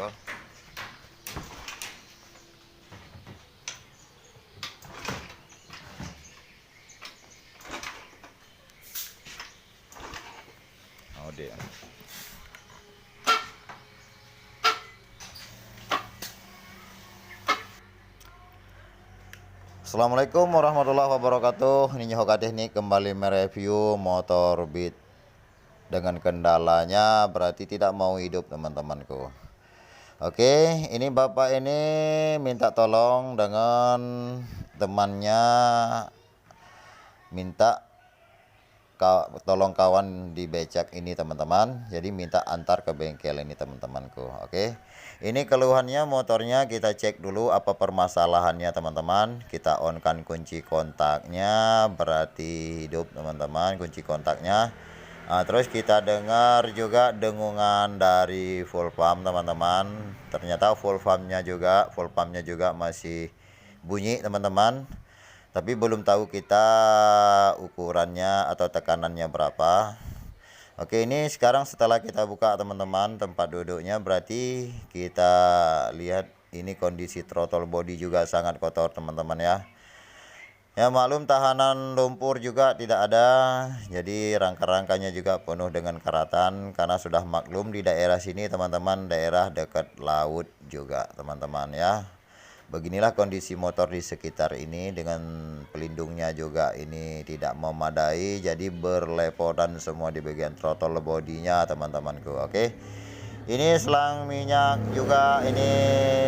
engkol. Oh dia. Assalamualaikum warahmatullahi wabarakatuh. Ini Nyohoka Teknik kembali mereview motor Beat dengan kendalanya berarti tidak mau hidup teman-temanku. Oke, ini bapak ini minta tolong dengan temannya, minta tolong kawan di becak ini teman-teman, jadi minta antar ke bengkel ini teman-temanku. Oke, ini keluhannya motornya, kita cek dulu apa permasalahannya teman-teman. Kita on kan kunci kontaknya, berarti hidup teman-teman kunci kontaknya. Nah, terus kita dengar juga dengungan dari full pump teman-teman. Ternyata full pumpnya juga masih bunyi teman-teman, tapi belum tahu kita ukurannya atau tekanannya berapa. Oke, ini sekarang setelah kita buka teman-teman tempat duduknya, berarti kita lihat ini kondisi throttle body juga sangat kotor teman-teman ya. Ya maklum, tahanan lumpur juga tidak ada, jadi rangka-rangkanya juga penuh dengan karatan karena sudah maklum di daerah sini teman-teman, daerah dekat laut juga teman-teman ya. Beginilah kondisi motor di sekitar ini, dengan pelindungnya juga ini tidak memadai, jadi berlepotan semua di bagian throttle bodinya teman-temanku. Oke, ini selang minyak juga ini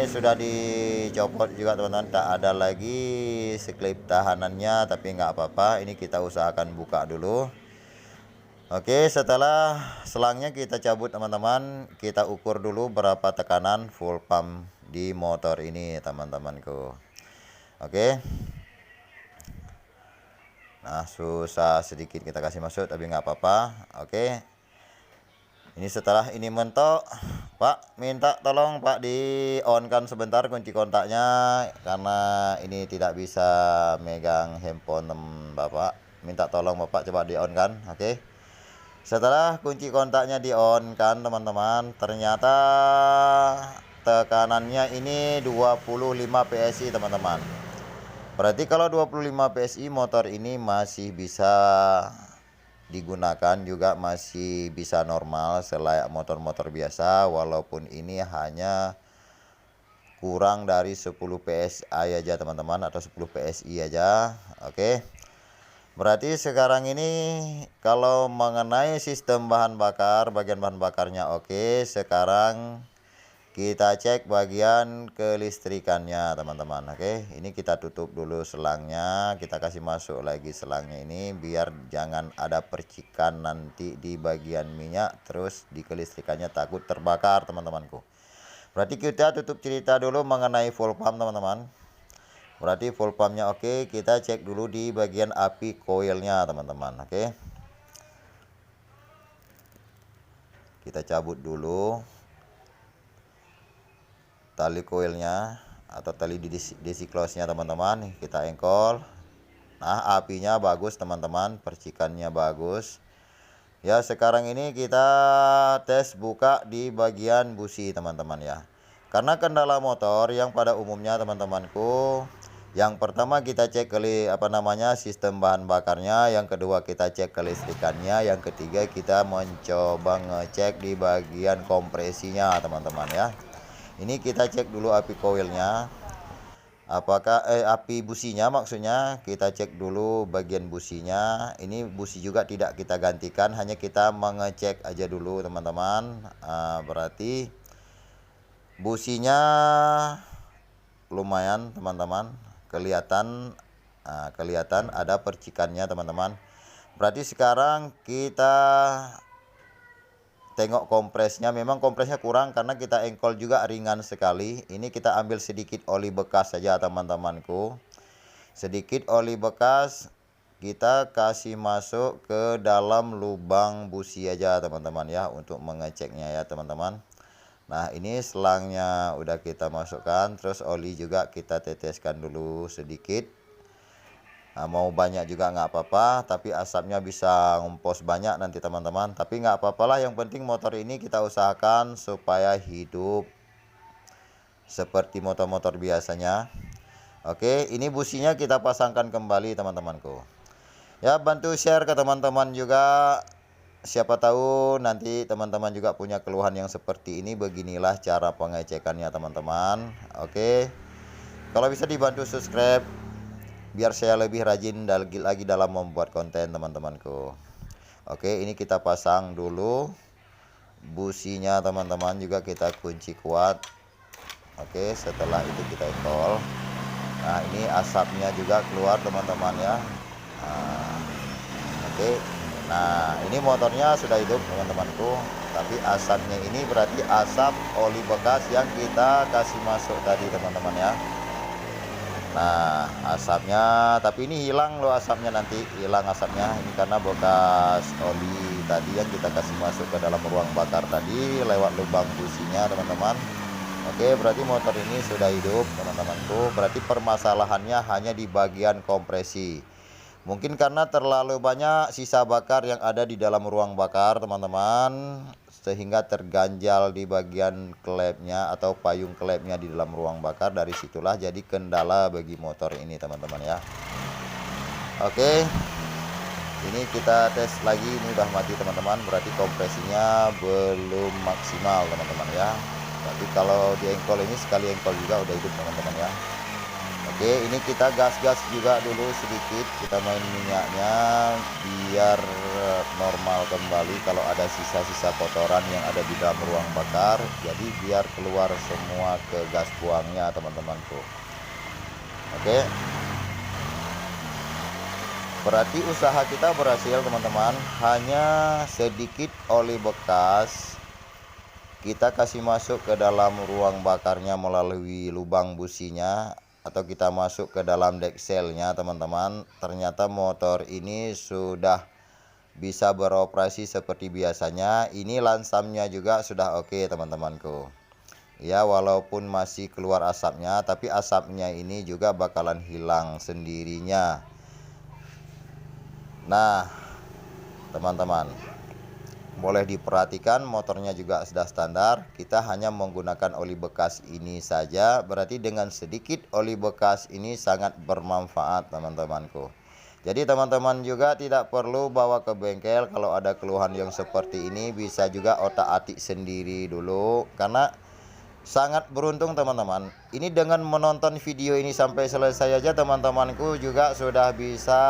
sudah dicopot juga teman-teman, tak ada lagi seklip tahanannya, tapi nggak apa-apa, ini kita usahakan buka dulu. Oke, setelah selangnya kita cabut teman-teman, kita ukur dulu berapa tekanan full pump di motor ini teman-temanku. Oke, nah susah sedikit kita kasih masuk tapi nggak apa-apa. Oke, ini setelah ini mentok, Pak minta tolong Pak di on kan sebentar kunci kontaknya, karena ini tidak bisa megang handphone Bapak. Minta tolong Bapak coba di on kan. Oke, setelah kunci kontaknya di on kan teman-teman, ternyata tekanannya ini 25 PSI teman-teman. Berarti kalau 25 PSI motor ini masih bisa digunakan, juga masih bisa normal selayak motor-motor biasa, walaupun ini hanya kurang dari 10 PSI aja teman-teman, atau 10 PSI aja. Oke, berarti sekarang ini kalau mengenai sistem bahan bakar, bagian bahan bakarnya oke. Sekarang kita cek bagian kelistrikannya teman-teman. Oke, ini kita tutup dulu selangnya, kita kasih masuk lagi selangnya ini biar jangan ada percikan nanti di bagian minyak, terus di kelistrikannya takut terbakar teman-temanku. Berarti kita tutup cerita dulu mengenai full pump teman-teman. Berarti full pumpnya oke, kita cek dulu di bagian api coilnya teman-teman. Oke, kita cabut dulu tali coilnya atau tali desiklosnya teman-teman, kita engkol. Nah, apinya bagus teman-teman, percikannya bagus ya. Sekarang ini kita tes buka di bagian busi teman-teman ya, karena kendala motor yang pada umumnya teman-temanku, yang pertama kita cek sistem bahan bakarnya, yang kedua kita cek kelistrikannya, yang ketiga kita mencoba ngecek di bagian kompresinya teman-teman ya. Ini kita cek dulu api coilnya, apakah api businya maksudnya, kita cek dulu bagian businya. Ini busi juga tidak kita gantikan, hanya kita mengecek aja dulu teman-teman. Berarti businya lumayan teman-teman, kelihatan ada percikannya teman-teman. Berarti sekarang kita tengok kompresnya, memang kompresnya kurang karena kita engkol juga ringan sekali. Ini kita ambil sedikit oli bekas saja teman-temanku, sedikit oli bekas kita kasih masuk ke dalam lubang busi aja teman-teman ya, untuk mengeceknya ya teman-teman. Nah, ini selangnya udah kita masukkan, terus oli juga kita teteskan dulu sedikit. Nah, mau banyak juga nggak apa-apa, tapi asapnya bisa ngumpos banyak nanti teman-teman. Tapi nggak apa-apalah, yang penting motor ini kita usahakan supaya hidup seperti motor-motor biasanya. Oke, ini businya kita pasangkan kembali teman-temanku. Ya, bantu share ke teman-teman juga. Siapa tahu nanti teman-teman juga punya keluhan yang seperti ini. Beginilah cara pengecekannya teman-teman. Oke, kalau bisa dibantu subscribe biar saya lebih rajin lagi dalam membuat konten teman-temanku. Oke, ini kita pasang dulu businya teman-teman, juga kita kunci kuat. Oke, setelah itu kita engkol. Nah, ini asapnya juga keluar teman-teman ya. Nah, oke. Nah, ini motornya sudah hidup teman-temanku, tapi asapnya ini berarti asap oli bekas yang kita kasih masuk tadi teman-teman ya. Nah, asapnya, tapi ini hilang loh asapnya, nanti hilang asapnya ini karena bekas oli tadi yang kita kasih masuk ke dalam ruang bakar tadi lewat lubang businya teman-teman. Oke, berarti motor ini sudah hidup teman-temanku. Berarti permasalahannya hanya di bagian kompresi. Mungkin karena terlalu banyak sisa bakar yang ada di dalam ruang bakar teman-teman, sehingga terganjal di bagian klepnya atau payung klepnya di dalam ruang bakar. Dari situlah jadi kendala bagi motor ini teman-teman ya. Oke, ini kita tes lagi. Ini udah mati teman-teman, berarti kompresinya belum maksimal teman-teman ya. Tapi kalau di engkol ini sekali engkol juga udah hidup teman-teman ya. Oke, ini kita gas-gas juga dulu sedikit, kita main minyaknya biar normal kembali kalau ada sisa-sisa kotoran yang ada di dalam ruang bakar. Jadi biar keluar semua ke gas buangnya teman-temanku. Oke, berarti usaha kita berhasil teman-teman. Hanya sedikit oli bekas kita kasih masuk ke dalam ruang bakarnya melalui lubang businya, atau kita masuk ke dalam dekselnya teman-teman. Ternyata motor ini sudah bisa beroperasi seperti biasanya. Ini lansamnya juga sudah oke teman-temanku ya, walaupun masih keluar asapnya, tapi asapnya ini juga bakalan hilang sendirinya. Nah teman-teman, boleh diperhatikan motornya juga sudah standar. Kita hanya menggunakan oli bekas ini saja. Berarti dengan sedikit oli bekas ini sangat bermanfaat teman-temanku. Jadi teman-teman juga tidak perlu bawa ke bengkel. Kalau ada keluhan yang seperti ini, bisa juga otak-atik sendiri dulu. Karena sangat beruntung teman-teman. Ini dengan menonton video ini sampai selesai aja teman-temanku juga sudah bisa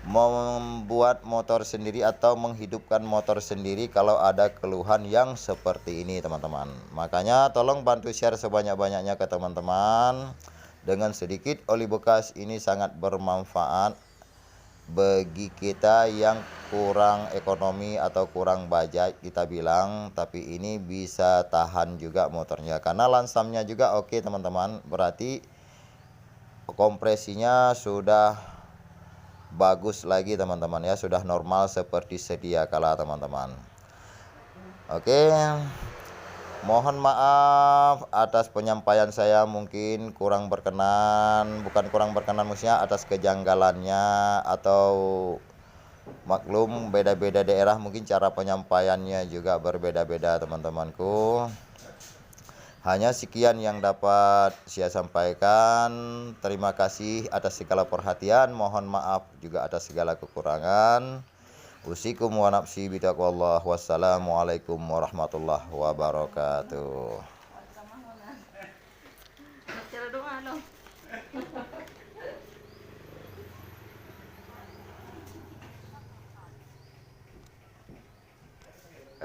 membuat motor sendiri atau menghidupkan motor sendiri kalau ada keluhan yang seperti ini teman-teman. Makanya tolong bantu share sebanyak-banyaknya ke teman-teman. Dengan sedikit oli bekas ini sangat bermanfaat bagi kita yang kurang ekonomi atau kurang budget kita bilang, tapi ini bisa tahan juga motornya karena lansamnya juga oke teman-teman. Berarti kompresinya sudah bagus lagi teman-teman ya, sudah normal seperti sedia kala teman-teman. Oke, mohon maaf atas penyampaian saya mungkin kurang berkenan, bukan kurang berkenan maksudnya atas kejanggalannya, atau maklum beda-beda daerah mungkin cara penyampaiannya juga berbeda-beda teman-temanku. Hanya sekian yang dapat saya sampaikan. Terima kasih atas segala perhatian. Mohon maaf juga atas segala kekurangan. Usikum wa nafsi bitaqwallah. Wassalamualaikum warahmatullahi wabarakatuh.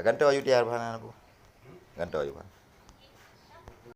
Ganto ayo di harapan aku. Ganto ayo.